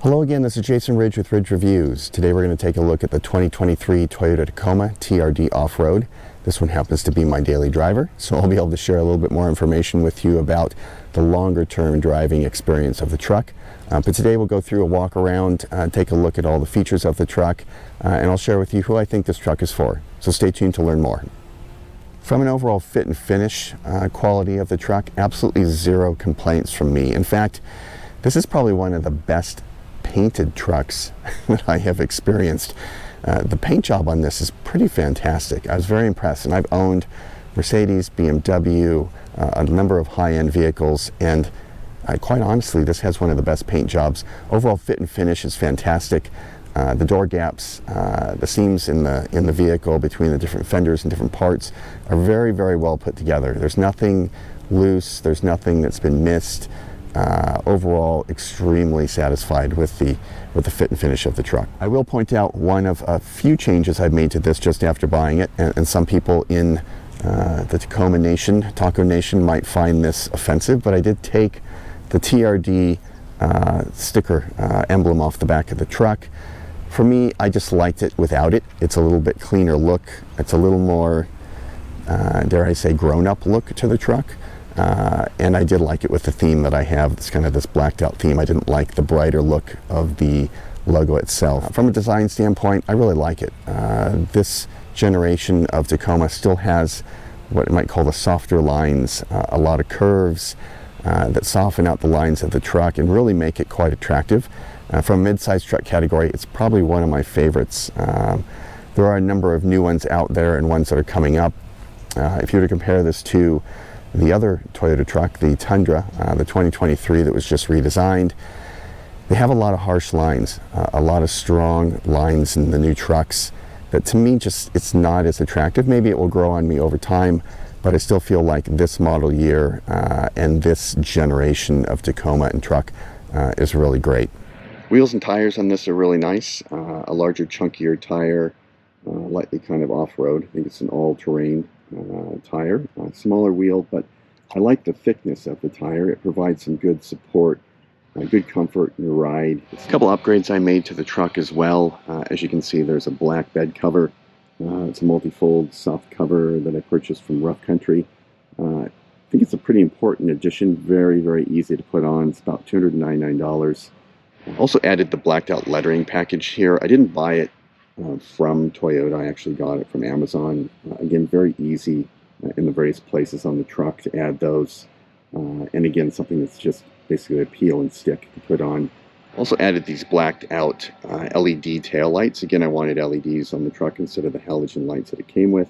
Hello again, this is Jason Ridge with Ridge Reviews. Today we're going to take a look at the 2023 Toyota Tacoma TRD Off-Road. This one happens to be my daily driver, so I'll be able to share a little bit more information with you about the longer term driving experience of the truck. But today we'll go through a walk around, take a look at all the features of the truck, and I'll share with you who I think this truck is for. So stay tuned to learn more. From an overall fit and finish quality of the truck, absolutely zero complaints from me. In fact, this is probably one of the best painted trucks that I have experienced. The paint job on this is pretty fantastic. I was very impressed, and I've owned Mercedes, BMW, a number of high-end vehicles, and quite honestly, this has one of the best paint jobs. Overall fit and finish is fantastic. The door gaps, the seams in the vehicle between the different fenders and different parts are very, very well put together. There's nothing loose, there's nothing that's been missed. Overall, extremely satisfied with the fit and finish of the truck. I will point out one of a few changes I've made to this just after buying it, and some people in the Tacoma Nation, Taco Nation, might find this offensive, but I did take the TRD sticker emblem off the back of the truck. For me, I just liked it without it. It's a little bit cleaner look. It's a little more, dare I say, grown-up look to the truck. And I did like it with the theme that I have. It's kind of this blacked out theme. I didn't like the brighter look of the logo itself. From a design standpoint, I really like it. This generation of Tacoma still has what you might call the softer lines, a lot of curves that soften out the lines of the truck and really make it quite attractive. From a mid-size truck category, it's probably one of my favorites. There are a number of new ones out there and ones that are coming up. If you were to compare this to the other Toyota truck, the Tundra, the 2023 that was just redesigned, they have a lot of harsh lines, a lot of strong lines in the new trucks that to me just, it's not as attractive. Maybe it will grow on me over time, but I still feel like this model year and this generation of Tacoma and truck is really great. Wheels and tires on this are really nice. A larger, chunkier tire, lightly kind of off-road. I think it's an all-terrain tire, smaller wheel, but I like the thickness of the tire. It provides some good support, good comfort in the ride. A couple upgrades I made to the truck as well. As you can see, there's a black bed cover. It's a multi-fold soft cover that I purchased from Rough Country. I think it's a pretty important addition. Very, very easy to put on. It's about $299. I also added the blacked out lettering package here. I didn't buy it from Toyota. I actually got it from Amazon. Again, very easy in the various places on the truck to add those. And again, something that's just basically a peel and stick to put on. Also added these blacked out LED tail lights. Again, I wanted LEDs on the truck instead of the halogen lights that it came with.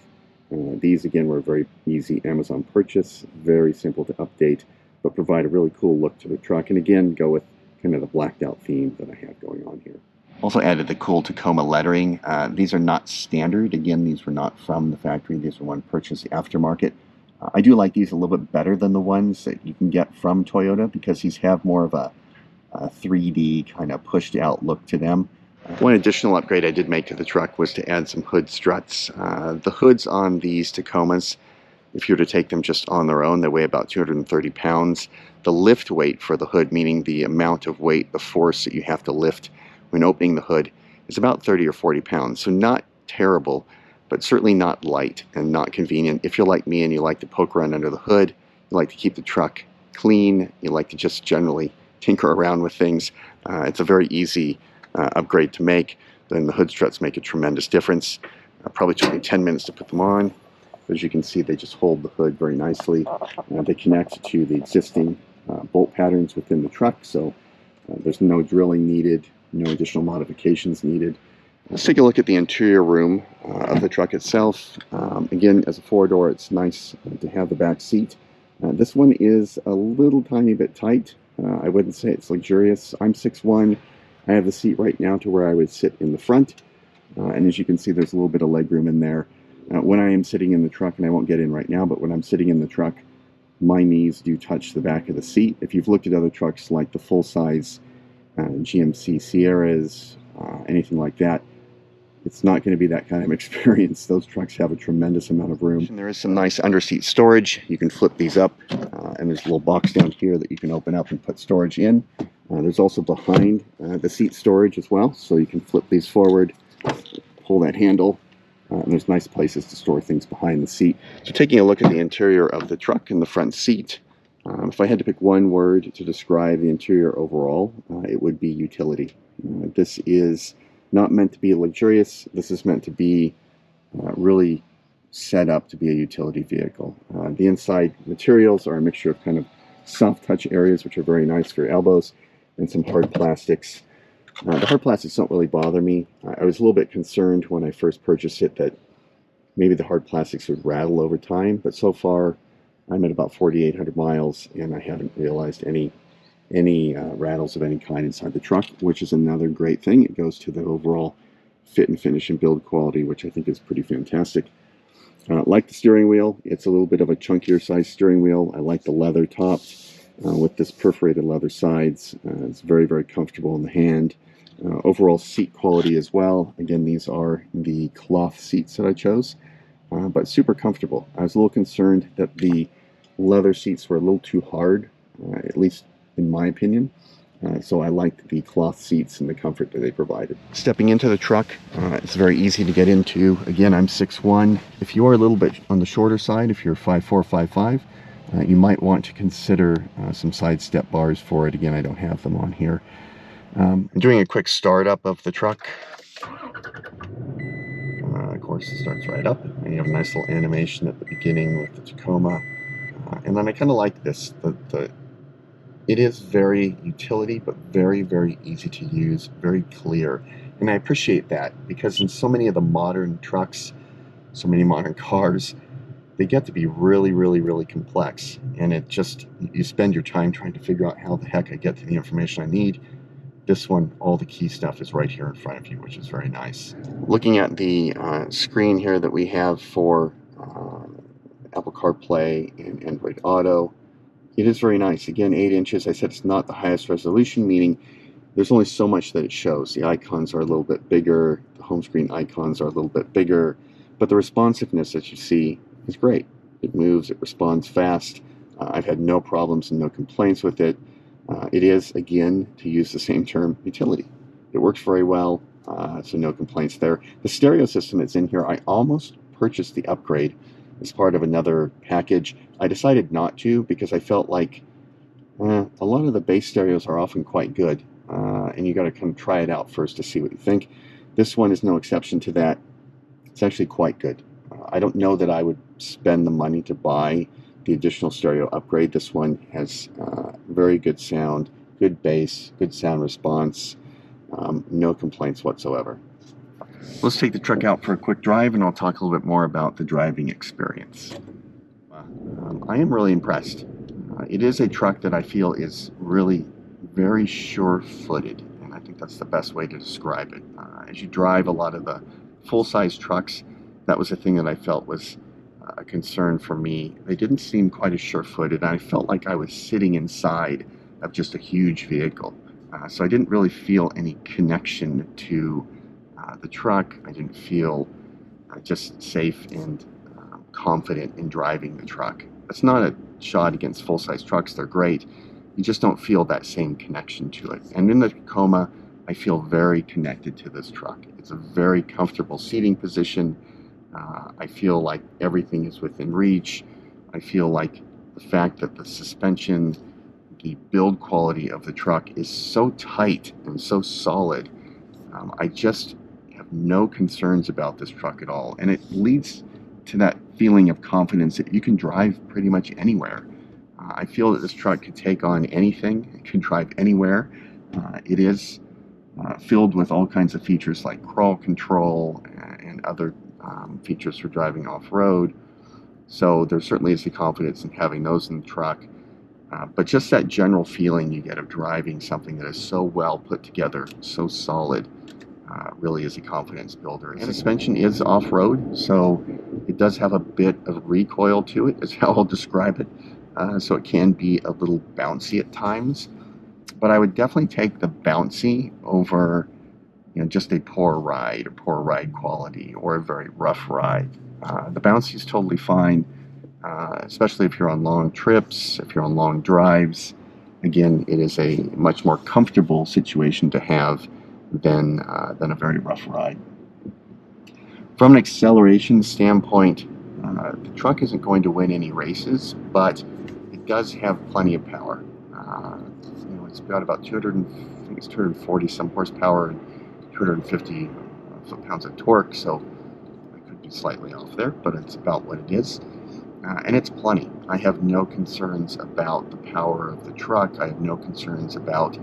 These again were a very easy Amazon purchase. Very simple to update, but provide a really cool look to the truck. And again, go with kind of the blacked out theme that I have going on here. Also added the cool Tacoma lettering. These are not standard. Again, these were not from the factory. These were one purchased aftermarket. I do like these a little bit better than the ones that you can get from Toyota because these have more of a 3D kind of pushed out look to them. One additional upgrade I did make to the truck was to add some hood struts. The hoods on these Tacomas, if you were to take them just on their own, they weigh about 230 pounds. The lift weight for the hood, meaning the amount of weight, the force that you have to lift when opening the hood, is about 30 or 40 pounds. So not terrible, but certainly not light and not convenient. If you're like me and you like to poke around under the hood, you like to keep the truck clean, you like to just generally tinker around with things, it's a very easy upgrade to make. Then the hood struts make a tremendous difference. Probably took me 10 minutes to put them on. As you can see, they just hold the hood very nicely. They connect to the existing bolt patterns within the truck, so there's no drilling needed, no additional modifications needed. Let's take a look at the interior room of the truck itself. Again, as a four-door, it's nice to have the back seat. This one is a little tiny bit tight. I wouldn't say it's luxurious. I'm 6'1". I have the seat right now to where I would sit in the front. And as you can see, there's a little bit of leg room in there. When I am sitting in the truck, and I won't get in right now, but when I'm sitting in the truck, my knees do touch the back of the seat. If you've looked at other trucks like the full-size GMC Sierras, anything like that, it's not going to be that kind of experience. Those trucks have a tremendous amount of room. And there is some nice under-seat storage. You can flip these up, and there's a little box down here that you can open up and put storage in. There's also behind the seat storage as well, so you can flip these forward, pull that handle, and there's nice places to store things behind the seat. So taking a look at the interior of the truck and the front seat, if I had to pick one word to describe the interior overall, it would be utility. This is not meant to be luxurious. This is meant to be really set up to be a utility vehicle. The inside materials are a mixture of kind of soft touch areas, which are very nice for your elbows, and some hard plastics. The hard plastics don't really bother me. I was a little bit concerned when I first purchased it that maybe the hard plastics would rattle over time, but so far I'm at about 4,800 miles and I haven't realized any rattles of any kind inside the truck, which is another great thing. It goes to the overall fit and finish and build quality, which I think is pretty fantastic. Like the steering wheel, it's a little bit of a chunkier size steering wheel. I like the leather tops with this perforated leather sides. It's very, very comfortable in the hand. Overall seat quality as well. Again, these are the cloth seats that I chose, but super comfortable. I was a little concerned that the leather seats were a little too hard, at least in my opinion. So I liked the cloth seats and the comfort that they provided. Stepping into the truck, it's very easy to get into. Again, I'm 6'1". If you are a little bit on the shorter side, if you're 5'4", 5'5", you might want to consider some side step bars for it. Again, I don't have them on here. I'm doing a quick startup of the truck. Of course, it starts right up, and you have a nice little animation at the beginning with the Tacoma. And then I kind of like this. It is very utility, but very, very easy to use, very clear. And I appreciate that because in so many of the modern trucks, so many modern cars, they get to be really, really, really complex. And it just, you spend your time trying to figure out how the heck I get to the information I need. This one, all the key stuff is right here in front of you, which is very nice. Looking at the screen here that we have for Apple CarPlay and Android Auto, it is very nice. Again, 8 inches. I said it's not the highest resolution, meaning there's only so much that it shows. The icons are a little bit bigger. The home screen icons are a little bit bigger. But the responsiveness that you see is great. It moves. It responds fast. I've had no problems and no complaints with it. It is, again, to use the same term, utility. It works very well, so no complaints there. The stereo system that's in here, I almost purchased the upgrade as part of another package. I decided not to because I felt like a lot of the base stereos are often quite good, and you got to kind of try it out first to see what you think. This one is no exception to that. It's actually quite good. I don't know that I would spend the money to buy the additional stereo upgrade. This one has very good sound, good bass, good sound response, no complaints whatsoever. Let's take the truck out for a quick drive and I'll talk a little bit more about the driving experience. I am really impressed. It is a truck that I feel is really very sure-footed, and I think that's the best way to describe it. As you drive a lot of the full-size trucks, that was a thing that I felt was a concern for me. They didn't seem quite as sure-footed, and I felt like I was sitting inside of just a huge vehicle. So I didn't really feel any connection to the truck. I didn't feel just safe and confident in driving the truck. That's not a shot against full-size trucks. They're great. You just don't feel that same connection to it. And in the Tacoma, I feel very connected to this truck. It's a very comfortable seating position. I feel like everything is within reach. I feel like the fact that the suspension, the build quality of the truck is so tight and so solid. I just have no concerns about this truck at all. And it leads to that feeling of confidence that you can drive pretty much anywhere. I feel that this truck could take on anything. It can drive anywhere. It is filled with all kinds of features like crawl control and other features for driving off-road. So there certainly is the confidence in having those in the truck. But just that general feeling you get of driving something that is so well put together, so solid, really is a confidence builder. And suspension is off-road, so it does have a bit of recoil to it, is how I'll describe it. So it can be a little bouncy at times. But I would definitely take the bouncy over just a poor ride or poor ride quality or a very rough ride. The bouncy is totally fine, especially if you're on long trips, if you're on long drives. again, it is a much more comfortable situation to have than a very rough ride. From an acceleration standpoint, the truck isn't going to win any races, but it does have plenty of power. It's got about 240 some horsepower and 250 foot-pounds of torque, so I could be slightly off there, but it's about what it is. And it's plenty. I have no concerns about the power of the truck. I have no concerns about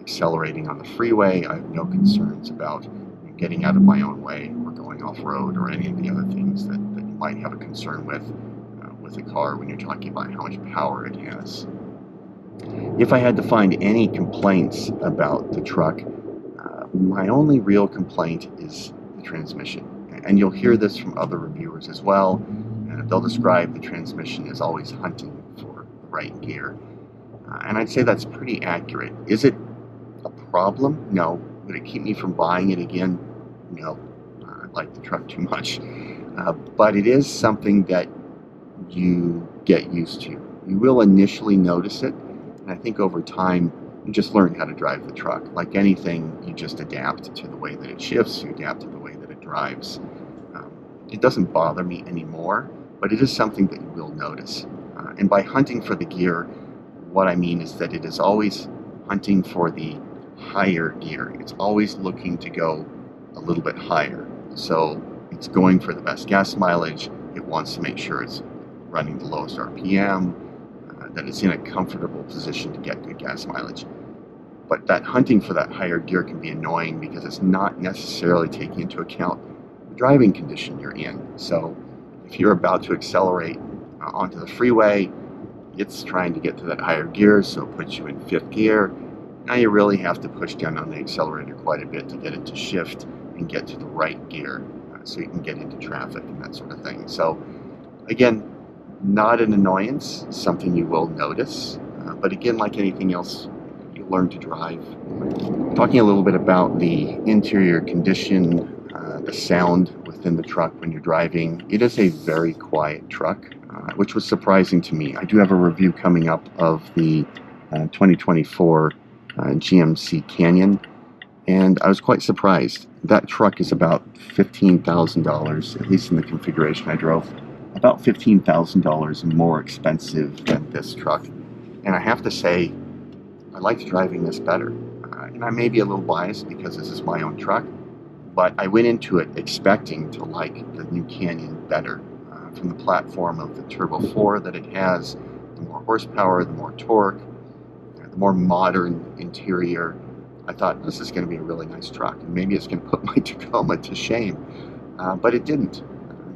accelerating on the freeway. I have no concerns about getting out of my own way or going off-road or any of the other things that you might have a concern with a car when you're talking about how much power it has. If I had to find any complaints about the truck, my only real complaint is the transmission. And you'll hear this from other reviewers as well. They'll describe the transmission as always hunting for the right gear. And I'd say that's pretty accurate. Is it a problem? No. Would it keep me from buying it again? No. I like the truck too much. But it is something that you get used to. You will initially notice it, and I think over time you just learn how to drive the truck. Like anything, you just adapt to the way that it shifts, you adapt to the way that it drives. It doesn't bother me anymore, but it is something that you will notice. And by hunting for the gear, what I mean is that it is always hunting for the higher gear. It's always looking to go a little bit higher. So it's going for the best gas mileage. It wants to make sure it's running the lowest RPM, that it's in a comfortable position to get good gas mileage. But that hunting for that higher gear can be annoying because it's not necessarily taking into account the driving condition you're in. So if you're about to accelerate onto the freeway, it's trying to get to that higher gear, so it puts you in fifth gear. Now you really have to push down on the accelerator quite a bit to get it to shift and get to the right gear so you can get into traffic and that sort of thing. So again, not an annoyance, something you will notice. But again, like anything else, you learn to drive. Talking a little bit about the interior condition, the sound within the truck when you're driving. It is a very quiet truck, which was surprising to me. I do have a review coming up of the 2024 GMC Canyon, and I was quite surprised. That truck is about $15,000, at least in the configuration I drove, about $15,000 more expensive than this truck. And I have to say, I liked driving this better. And I may be a little biased because this is my own truck, but I went into it expecting to like the new Canyon better. From the platform of the Turbo 4 that it has, the more horsepower, the more torque, the more modern interior. I thought this is going to be a really nice truck, and maybe it's going to put my Tacoma to shame, but it didn't.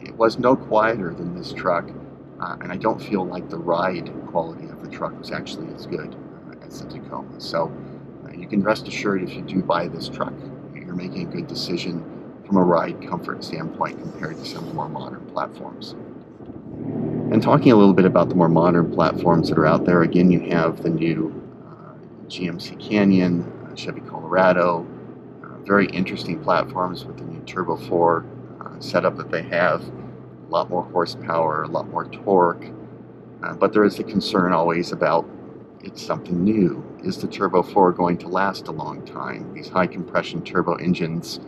It was no quieter than this truck, and I don't feel like the ride quality of the truck was actually as good as the Tacoma. So you can rest assured if you do buy this truck, you're making a good decision from a ride comfort standpoint compared to some more modern platforms. And talking a little bit about the more modern platforms that are out there, again, you have the new GMC Canyon, Chevy Colorado, very interesting platforms with the new Turbo 4 setup that they have. A lot more horsepower, a lot more torque, but there is a concern always about it's something new. Is the Turbo 4 going to last a long time? These high compression turbo engines,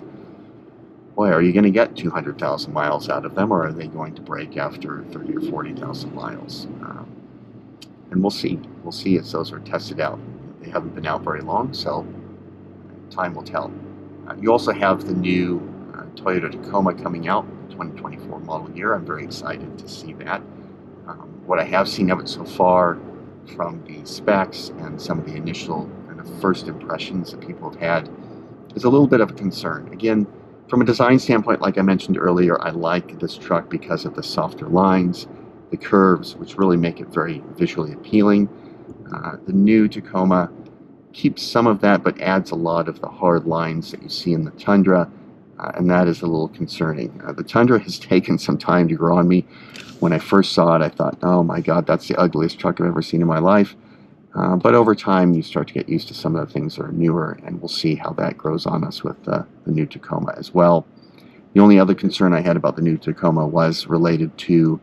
boy, are you going to get 200,000 miles out of them, or are they going to break after 30 or 40,000 miles? And we'll see. We'll see as those are tested out. They haven't been out very long, so time will tell. You also have the new Toyota Tacoma coming out, 2024 model year. I'm very excited to see that. What I have seen of it so far from the specs and some of the initial kind of first impressions that people have had is a little bit of a concern. Again, from a design standpoint, like I mentioned earlier, I like this truck because of the softer lines, the curves, which really make it very visually appealing. The new Tacoma keeps some of that, but adds a lot of the hard lines that you see in the Tundra, and that is a little concerning. The Tundra has taken some time to grow on me. When I first saw it, I thought, oh my God, that's the ugliest truck I've ever seen in my life. But over time, you start to get used to some of the things that are newer, and we'll see how that grows on us with the new Tacoma as well. The only other concern I had about the new Tacoma was related to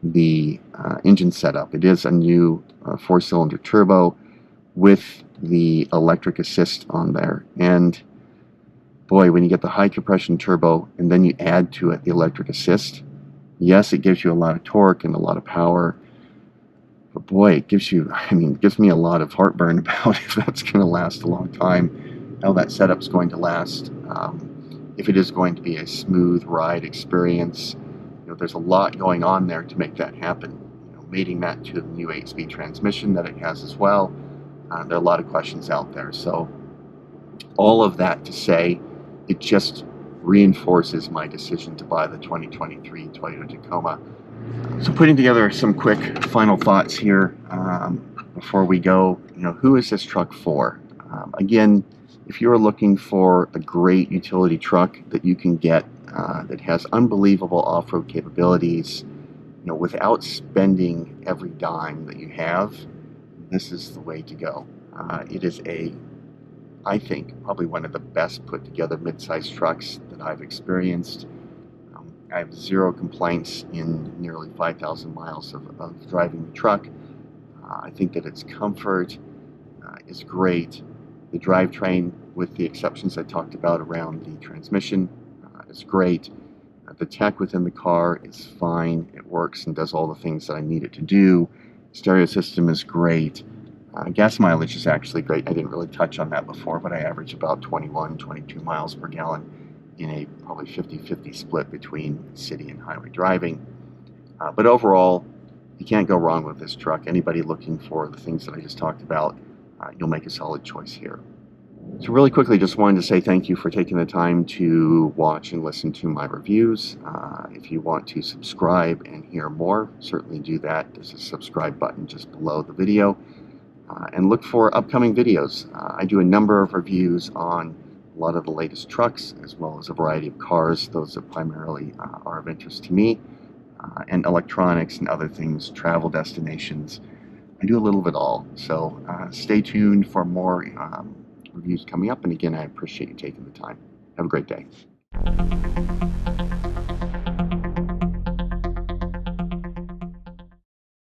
the engine setup. It is a new four-cylinder turbo with the electric assist on there. And boy, when you get the high compression turbo and then you add to it the electric assist, yes, it gives you a lot of torque and a lot of power, but boy, it gives you, it gives me a lot of heartburn about if that's going to last a long time, how that setup's going to last, if it is going to be a smooth ride experience. There's a lot going on there to make that happen. Mating that to the new 8-speed transmission that it has as well. There are a lot of questions out there. So all of that to say, it just reinforces my decision to buy the 2023 Toyota Tacoma. So putting together some quick final thoughts here before we go. Who is this truck for? Again, if you're looking for a great utility truck that you can get that has unbelievable off-road capabilities, without spending every dime that you have, this is the way to go. It is I think, probably one of the best put together mid-sized trucks that I've experienced. I have zero complaints in nearly 5,000 miles of driving the truck. I think that its comfort is great. The drivetrain, with the exceptions I talked about around the transmission, is great. The tech within the car is fine. It works and does all the things that I need it to do. Stereo system is great. Gas mileage is actually great. I didn't really touch on that before, but I average about 21, 22 miles per gallon in a probably 50-50 split between city and highway driving. But overall, you can't go wrong with this truck. Anybody looking for the things that I just talked about, you'll make a solid choice here. So really quickly, just wanted to say thank you for taking the time to watch and listen to my reviews. If you want to subscribe and hear more, certainly do that. There's a subscribe button just below the video. And look for upcoming videos. I do a number of reviews on a lot of the latest trucks, as well as a variety of cars, those that primarily are of interest to me, and electronics and other things, travel destinations. I do a little of it all. So stay tuned for more reviews coming up. And again, I appreciate you taking the time. Have a great day.